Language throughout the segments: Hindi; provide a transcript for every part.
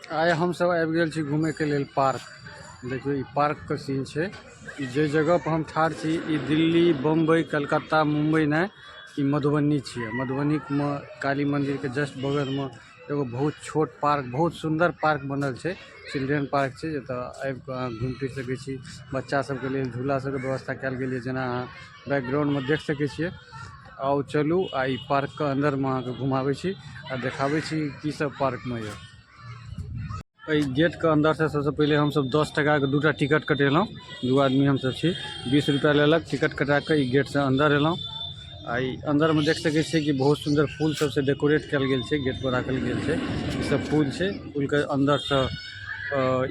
आइ हम सब आबि गेल छी घूमे के लेल पार्क। देखियो ई पार्क के सीन छै। ई जे जगह पर हम ठाढ़ छी ई दिल्ली, बम्बई, कलकत्ता, मुंबई नहीं, ई मधुबनी छियै। मधुबनी में काली मंदिर के जस्ट बगल में एगो बहुत छोट पार्क, बहुत सुंदर पार्क बनल छै। चिल्ड्रेन पार्क छै जतऽ आबि कऽ अहाँ घुमि फिर सकै छी। बच्चा सबके लेल झूला सबके व्यवस्था कयल गेल है, जेना अहाँ बैकग्राउंड में देख सकै छियै। आओ चलू आ ई पार्क के अंदर में अहाँके घुमाबै छी आ देखाबै छी की सब पार्क में है। गेट के अंदर से सबसे पहले हम सब 10 टका के दूटा टिकट कटेलहुँ। दू आदमी हम सब छी, 20 रुपया लेलक टिकट कटा के गेट से अंदर एलहुँ। आई अंदर में देख सकै छियै कि बहुत सुंदर फूल सब से डेकोरेट कयल गेल छै, गेट पर राखल गेल छै। ई सब फूल छै, फूल के अंदर से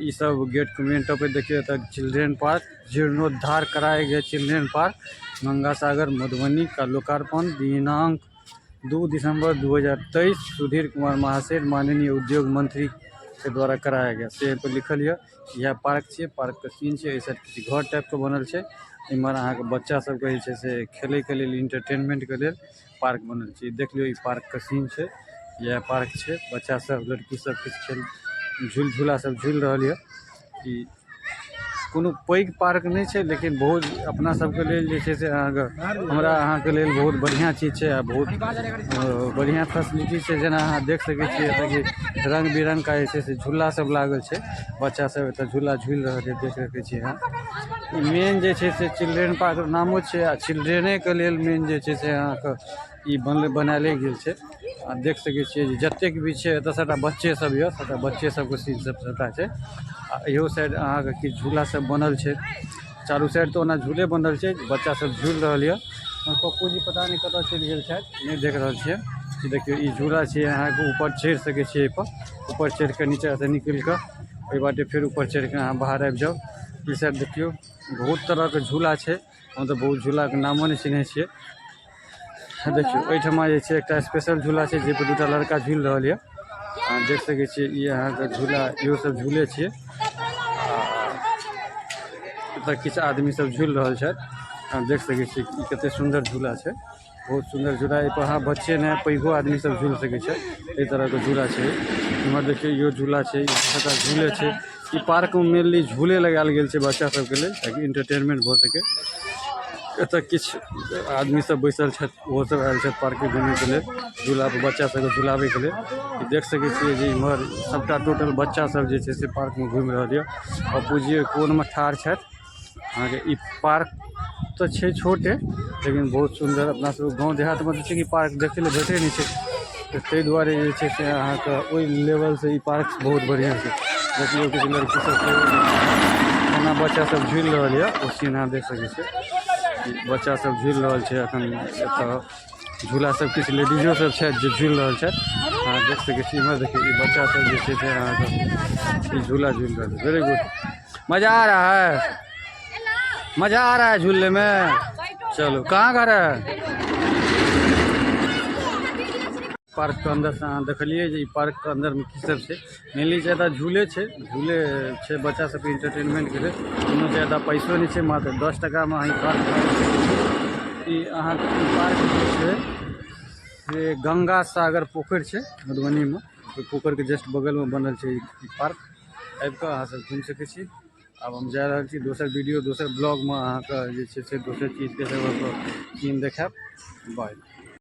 ई सब गेट के मेन टॉप पे देखिए तक चिल्ड्रेन पार्क, जीर्णोद्धार कराए गए चिल्ड्रेन पार्क गंगा सागर मधुबनी का लोकार्पण दिनांक 2 दिसंबर 2023 सुधीर कुमार महासेठ माननीय उद्योग मंत्री के द्वारा कराया गया से पर लिखल है। यह पार्क छे, पार्क के सीन छे। ऐसा किसी घर टाइप के बनल छे। इमहर अहाँ के बच्चा सब के जे से खेले के लिए इंटरटेनमेंट के लिए पार्क बनल छे। देख लियो ई पार्क के सीन छे। यह पार्क छे, बच्चा सब लड़की सब किछ खेल झूला सब झूल रहल है। ई कोनो पैघ पार्क नहीं छे, लेकिन बहुत अपना सब के लेल जे छे से हमरा अहाँ के लेल बहुत बढ़िया चीज छे आ बहुत बढ़िया फैसिलिटी छे। जेना अहाँ देख सकै छियै एतऽ कि रंग बिरंग का जे छे से झूला सब लागल छे। बच्चा सब एतऽ झूला झूल रहल है, देख सकै छियै अहाँ। ई मेन जे छे से चिल्ड्रेन पार्क नामो छे आ चिल्ड्रेने के लेल मेन जे छे से अहाँ के ई बनाले गेल छे। आ देख सकै छियै जतेक भी छे एतऽ सबटा बच्चे सब है, सबटा बच्चे सब के सीन सब सबटा छे। आ इहो साइड अहाँ के कि झूला सब बनल छे। चारू साइड तो ओना झूले बनल छे, बच्चा सब झूल रहल है। पप्पू जी पता नहीं कतऽ चलि गेल छथि, नहीं देख रहल छियै। ई देखियो ई झूला छे, अहाँ के ऊपर चढ़ सकै छियै। एहि पर ऊपर चढ़ के नीचा से निकल के ओहि बाटे फिर ऊपर चढ़ के अहाँ बाहर आबि जाओ। ई साइड देखियो बहुत तरह के झूला छे। हम तो बहुत झूला के नामो नहीं चिन्हे छियै। देखियो एहिठमा जे छे एकटा स्पेशल झूला छे जे पर दूटा लड़का झूल रहल है। अहाँ देख सकै छियै ई अहाँ के झूला इहो सब झूले छियै। एतऽ किछु आदमी सब झूल रहल छथि। अहाँ देख सकै छियै कि कते सुंदर झूला छे, बहुत सुंदर झूला। एहि पर अहाँ बच्चे ने पैघो आदमी सब झूल सकै छै। एहि तरह के झूला छे। इमहर देखियो इहो झूला छे, ई सबटा झूले छे। ई पार्क में मेनली झूले लगायल गेल छे बच्चा सब के लेल, ताकि इंटरटेनमेंट भ सके। एतऽ किछ आदमी सब बैसल छथि, ओहो सब आयल छथि पार्क में घूमे के लेल, झूला पर बच्चा सब के झुलाबे के लेल। देख सकै छियै जे इमहर सबटा टोटल बच्चा सब जे छे से पार्क में घूमि रहल है। पप्पू जी कोन में ठाढ़ छथि। अहाँ के ई पार्क तो छे छोटे, लेकिन बहुत सुंदर। अपना सब गाँव देहात में छे कि पार्क देखे ले भेटे नहीं छे, ताहि दुआरे जे छे से अहाँ के ओहि लेवल से ई पार्क बहुत बढ़िया छे। देखियो कि लड़की सब कोना बच्चा सब झूल रहल है, ओ सीन अहाँ देख सकै छियै। बच्चा सब झूल रहल छे अखन एतऽ। झूला सब किछु लेडीजो सब छथि जे झूल रहल छथि। अहाँ देख सकै छी इमहर देखिए ई बच्चा सब जे छे से अहाँ के झूला झूल रहल है। वेरी गुड, मजा आ रहा है, मजा आ रहा है झूलने में। चलो कहाँ घर है? पार्क के अंदर से अहाँ देखलिए जे पार्क के अंदर में की सब छे। मेनली ज्यादा झूले छे, झूले छे बच्चा सब के इंटरटेनमेंट के लिए। कोनो ज्यादा पैसो नहीं छे, मात्र 10 टका में अहाँ पार्क। ई अहाँ के पार्क जे छे से गंगा सागर पोखर छे मधुबनी में। ओहि पोखर के जस्ट बगल में बनल छे ई पार्क। आबि कऽ अहाँ सब घूमि सकै छी। अब हम जा रहल छी दोसर वीडियो दोसर ब्लॉग में अहाँ के जे छे से दोसर चीज के सब सीन देखाब। बाय।